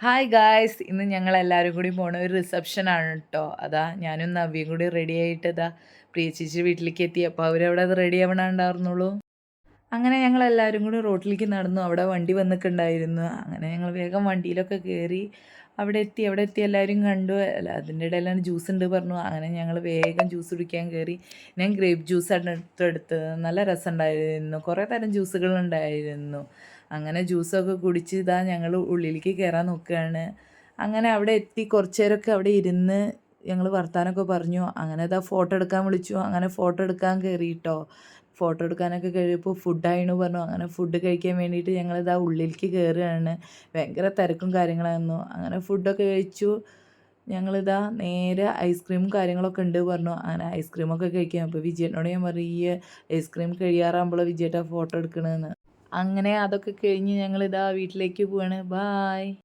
Hi guys, ഇന്ന് ഞങ്ങൾ എല്ലാവരും കൂടി പോണ ഒരു റിസപ്ഷൻ ആണ് കേട്ടോ. അതാ ഞാനും നവ്യയും കൂടി റെഡി ആയിട്ട് ഇതാ പ്രിയ ചേച്ചി വീട്ടിലേക്ക് എത്തി. അപ്പോൾ അവരവിടെ അത് റെഡി ആവണുണ്ടായിരുന്നുള്ളൂ. അങ്ങനെ ഞങ്ങൾ എല്ലാവരും കൂടി റോട്ടിലേക്ക് നടന്നു. അവിടെ വണ്ടി വന്നിട്ടുണ്ടായിരുന്നു. അങ്ങനെ ഞങ്ങൾ വേഗം വണ്ടിയിലൊക്കെ കയറി അവിടെ എത്തി എല്ലാവരും കണ്ടു. അല്ല, അതിൻ്റെ ഇടയിലാണ് ജ്യൂസ് ഉണ്ട് പറഞ്ഞു. അങ്ങനെ ഞങ്ങൾ വേഗം ജ്യൂസ് കുടിക്കാൻ കയറി. ഞാൻ ഗ്രേപ്പ് ജ്യൂസാണ് എടുത്തത്. നല്ല രസമുണ്ടായിരുന്നു. കുറേ തരം ജ്യൂസുകൾ ഉണ്ടായിരുന്നു. അങ്ങനെ ജ്യൂസൊക്കെ കുടിച്ച് ഇതാ ഞങ്ങൾ ഉള്ളിലേക്ക് കയറാൻ നോക്കുകയാണ്. അങ്ങനെ അവിടെ എത്തി കുറച്ച് നേരമൊക്കെ അവിടെ ഇരുന്ന് ഞങ്ങൾ വർത്താനമൊക്കെ പറഞ്ഞു. അങ്ങനെ ഇതാ ഫോട്ടോ എടുക്കാൻ വിളിച്ചു. അങ്ങനെ ഫോട്ടോ എടുക്കാൻ കയറി കേട്ടോ. ഫോട്ടോ എടുക്കാനൊക്കെ കഴിയുമ്പോൾ ഫുഡായിരുന്നു പറഞ്ഞു. അങ്ങനെ ഫുഡ് കഴിക്കാൻ വേണ്ടിയിട്ട് ഞങ്ങളിതാ ഉള്ളിലേക്ക് കയറുകയാണ്. ഭയങ്കര തിരക്കും കാര്യങ്ങളായിരുന്നു. അങ്ങനെ ഫുഡൊക്കെ കഴിച്ചു. ഞങ്ങളിതാ നേരെ ഐസ്ക്രീമും കാര്യങ്ങളൊക്കെ ഉണ്ട് പറഞ്ഞു. അങ്ങനെ ഐസ്ക്രീമൊക്കെ കഴിക്കാം. അപ്പോൾ വിജയേട്ടനോട് ഞാൻ പറഞ്ഞു, ഈ ഐസ്ക്രീം കഴിയാറാകുമ്പോൾ വിജയേട്ടാ ഫോട്ടോ എടുക്കണമെന്ന്. അങ്ങനെ അതൊക്കെ കഴിഞ്ഞ് ഞങ്ങളിതാ വീട്ടിലേക്ക് പോവാണ്. ബായ്.